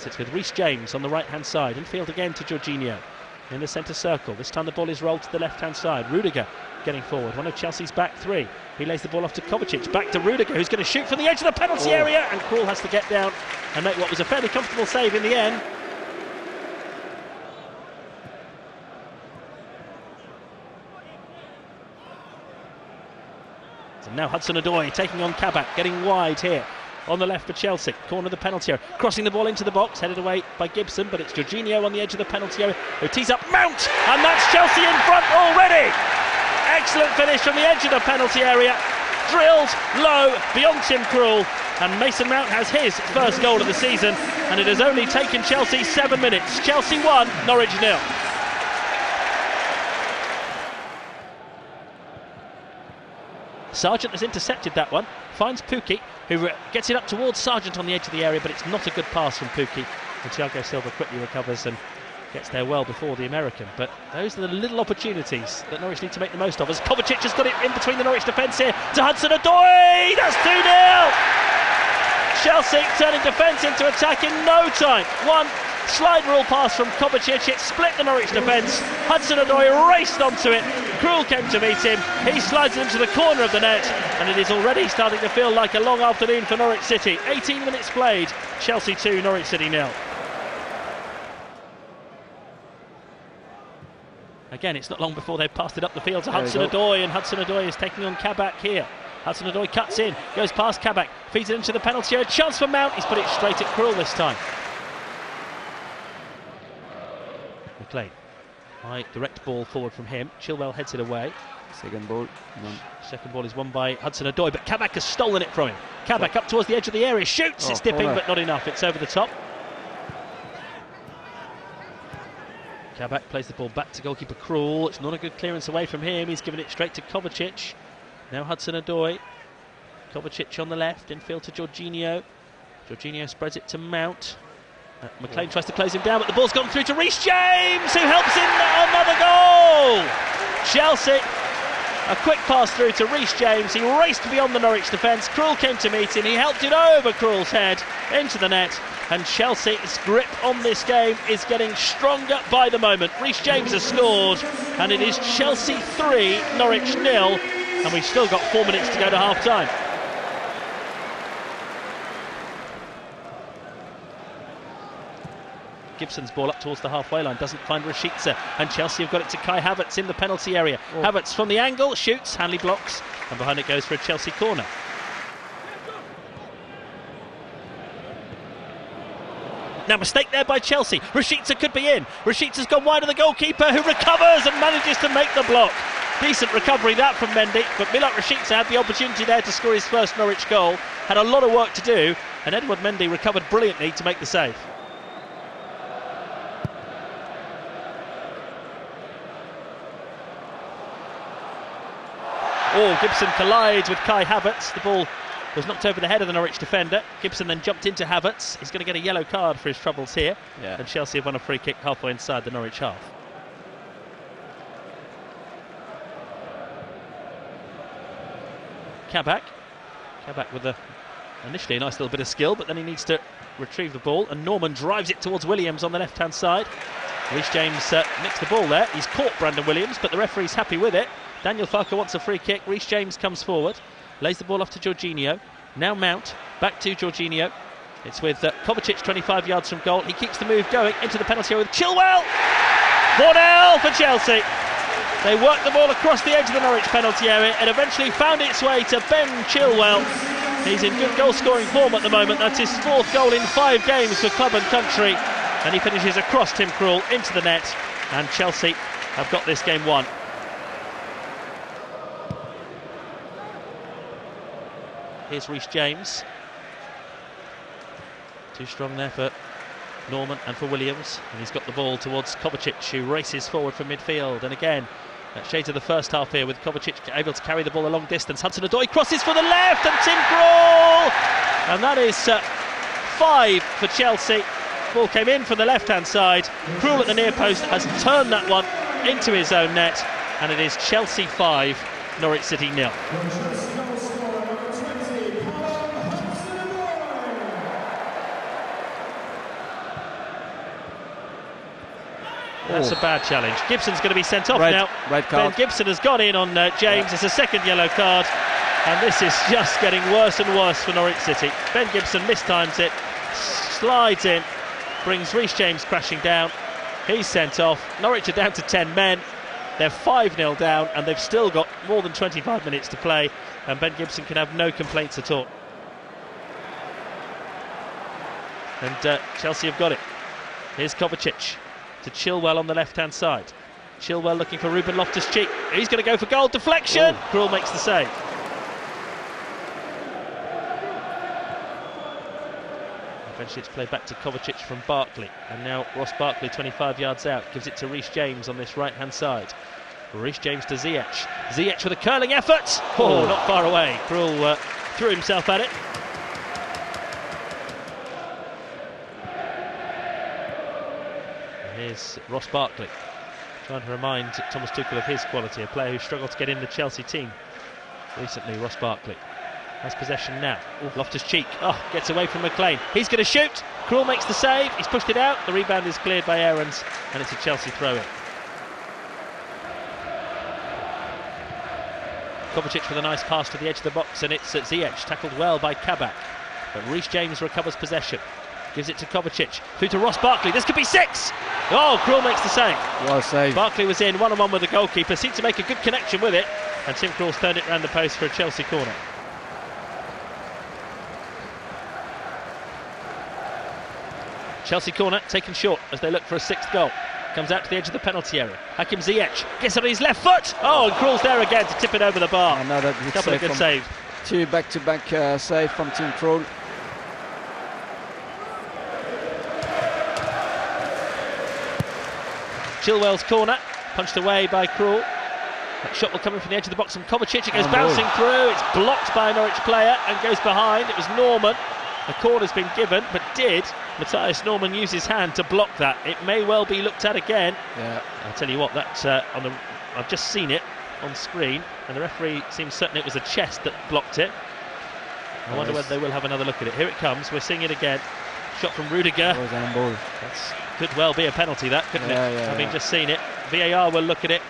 It's with Reece James on the right-hand side. Infield again to Jorginho in the centre circle. This time the ball is rolled to the left-hand side. Rudiger getting forward, one of Chelsea's back three. He lays the ball off to Kovacic, back to Rudiger, who's going to shoot from the edge of the penalty area, and Krul has to get down and make what was a fairly comfortable save in the end. So now Hudson-Odoi taking on Kabak, getting wide here on the left for Chelsea. Corner of the penalty area, crossing the ball into the box, headed away by Gibson, but it's Jorginho on the edge of the penalty area who tees up Mount, and that's Chelsea in front already. Excellent finish from the edge of the penalty area, drilled low beyond Tim Krul, and Mason Mount has his first goal of the season, and it has only taken Chelsea 7 minutes. Chelsea 1, Norwich 0. Sargent has intercepted that one, finds Pukki, who gets it up towards Sargent on the edge of the area, but it's not a good pass from Pukki, and Thiago Silva quickly recovers and gets there well before the American. But those are the little opportunities that Norwich need to make the most of, as Kovacic has got it in between the Norwich defence here to Hudson-Odoi. That's 2-0. Chelsea turning defence into attack in no time. One slide rule pass from Kovacic, it split the Norwich defence. Hudson-Odoi raced onto it, Krul came to meet him, he slides it into the corner of the net, and it is already starting to feel like a long afternoon for Norwich City. 18 minutes played, Chelsea 2, Norwich City 0. Again, it's not long before they've passed it up the field to Hudson-Odoi, and Hudson-Odoi is taking on Kabak here. Hudson-Odoi cuts in, goes past Kabak, feeds it into the penalty area, chance for Mount, he's put it straight at Krul this time. McLean, high direct ball forward from him, Chilwell heads it away. Second ball is won by Hudson-Odoi, but Kabak has stolen it from him. Kabak up towards the edge of the area, shoots, it's dipping but not enough, it's over the top. Kabak plays the ball back to goalkeeper Krul. It's not a good clearance away from him. He's given it straight to Kovacic. Now Hudson-Odoi. Kovacic on the left, infield to Jorginho. Jorginho spreads it to Mount. McLean tries to close him down, but the ball's gone through to Reece James, who helps in another goal. Chelsea, a quick pass through to Reece James. He raced beyond the Norwich defence. Krul came to meet him. He helped it over Krul's head into the net. And Chelsea's grip on this game is getting stronger by the moment. Reece James has scored, and it is Chelsea 3, Norwich 0, and we've still got 4 minutes to go to half-time. Gibson's ball up towards the halfway line, doesn't find Rashica, and Chelsea have got it to Kai Havertz in the penalty area. Havertz from the angle, shoots, Hanley blocks, and behind it goes for a Chelsea corner. Now mistake there by Chelsea, Rashica could be in, Rashica's gone wide of the goalkeeper, who recovers and manages to make the block. Decent recovery that from Mendy, but Milot Rashica had the opportunity there to score his first Norwich goal, had a lot of work to do, and Edward Mendy recovered brilliantly to make the save. Gibson collides with Kai Havertz. The ball was knocked over the head of the Norwich defender. Gibson then jumped into Havertz. He's going to get a yellow card for his troubles here. And Chelsea have won a free kick halfway inside the Norwich half. Kabak with initially a nice little bit of skill, but then he needs to retrieve the ball, and Norman drives it towards Williams on the left-hand side. Reece James nicks the ball there. He's caught Brandon Williams, but the referee's happy with it. Daniel Farke wants a free kick. Reece James comes forward, lays the ball off to Jorginho. Now Mount, back to Jorginho. It's with Kovacic 25 yards from goal. He keeps the move going into the penalty area with Chilwell. 4-0 for Chelsea. They worked the ball across the edge of the Norwich penalty area. It eventually found its way to Ben Chilwell. He's in good goal-scoring form at the moment. That's his 4th goal in 5 games for club and country. And he finishes across Tim Krul into the net. And Chelsea have got this game won. Here's Reece James. Too strong there for Norman and for Williams. And he's got the ball towards Kovacic, who races forward from midfield. And again, shades of the first half here with Kovacic able to carry the ball a long distance. Hudson-Odoi crosses for the left, and Tim Krul! And that is 5 for Chelsea. Ball came in from the left-hand side. Krul at the near post has turned that one into his own net. And it is Chelsea 5, Norwich City 0. That's a bad challenge. Gibson's going to be sent off now. Red card. Ben Gibson has gone in on James. It's a second yellow card, and this is just getting worse and worse for Norwich City. Ben Gibson mistimes it, slides in, brings Reece James crashing down. He's sent off. Norwich are down to 10 men. They're 5-0 down, and they've still got more than 25 minutes to play, and Ben Gibson can have no complaints at all. And Chelsea have got it. Here's Kovacic to Chilwell on the left-hand side. Chilwell looking for Ruben Loftus-Cheek. He's going to go for goal. Deflection. Krul makes the save. Eventually it's played back to Kovacic from Barkley, and now Ross Barkley 25 yards out, gives it to Reece James on this right-hand side. Reece James to Ziyech. Ziyech with a curling effort. Oh, not far away. Krul threw himself at it. Here's Ross Barkley, trying to remind Thomas Tuchel of his quality, a player who struggled to get in the Chelsea team recently. Ross Barkley has possession now. Loftus-Cheek, gets away from McLean. He's going to shoot. Krul makes the save. He's pushed it out. The rebound is cleared by Aarons, and it's a Chelsea throw-in. Kovacic with a nice pass to the edge of the box, and it's Ziyech, tackled well by Kabak. But Reece James recovers possession. Gives it to Kovacic, through to Ross Barkley. This could be 6! Oh, Krul makes the save. Well saved. Barkley was in one-on-one with the goalkeeper, seemed to make a good connection with it, and Tim Krul's turned it round the post for a Chelsea corner. Chelsea corner taken short as they look for a 6th goal. Comes out to the edge of the penalty area. Hakim Ziyech gets on his left foot. Oh, and Krul's there again to tip it over the bar. Another good save. 2 back-to-back save from Tim Krul. Chilwell's corner, punched away by Krul. That shot will come in from the edge of the box from Kovacic. It goes bouncing through. It's blocked by a Norwich player and goes behind. It was Norman. A corner's been given, but did Matthias Norman use his hand to block that? It may well be looked at again. Yeah. I'll tell you what, that's I've just seen it on screen, and the referee seems certain it was a chest that blocked it. I wonder whether they will have another look at it. Here it comes. We're seeing it again. Shot from Rudiger. That could well be a penalty, that, couldn't it? Having just seen it. VAR will look at it.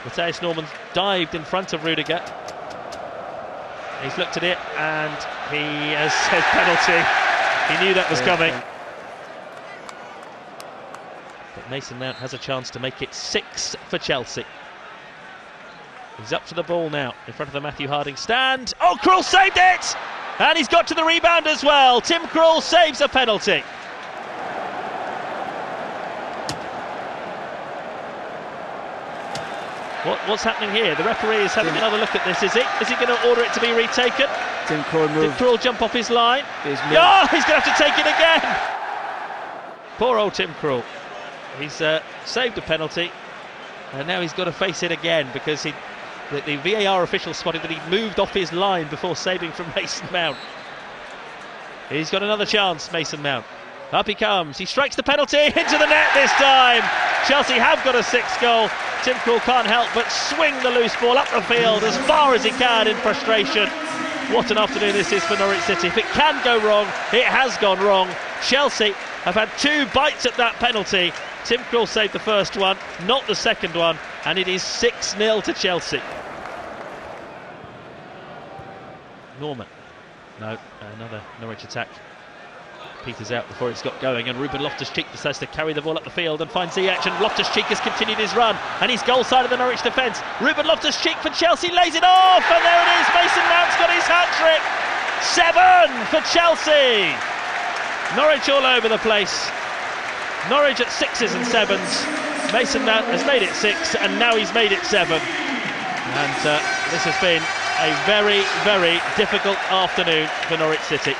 Matthias Norman dived in front of Rudiger. He's looked at it and he has said penalty. He knew that was coming. But Mason Mount has a chance to make it 6 for Chelsea. He's up to the ball now in front of the Matthew Harding stand. Oh, Krul saved it! And he's got to the rebound as well. Tim Krul saves a penalty. What's happening here? The referee is having another look at this, is he? Is he going to order it to be retaken? Tim Krul moved. Did Krul jump off his line? He's going to have to take it again! Poor old Tim Krul. He's saved a penalty, and now he's got to face it again because the VAR official spotted that he moved off his line before saving from Mason Mount. He's got another chance, Mason Mount. Up he comes, he strikes the penalty into the net this time. Chelsea have got a 6th goal. Tim Krul can't help but swing the loose ball up the field as far as he can in frustration. What an afternoon this is for Norwich City. If it can go wrong, it has gone wrong. Chelsea have had 2 bites at that penalty. Tim Krul saved the first one, not the second one, and it is 6-0 to Chelsea. Norman. No, another Norwich attack. Peters out before it's got going, and Ruben Loftus-Cheek decides to carry the ball up the field and find Ziyech, and Loftus-Cheek has continued his run, and he's goal side of the Norwich defence. Ruben Loftus-Cheek for Chelsea lays it off, and there it is. Mason Mount's got his hat-trick. 7 for Chelsea. Norwich all over the place. Norwich at 6s and 7s. Mason Mount has made it 6, and now he's made it 7. And this has been a very, very difficult afternoon for Norwich City.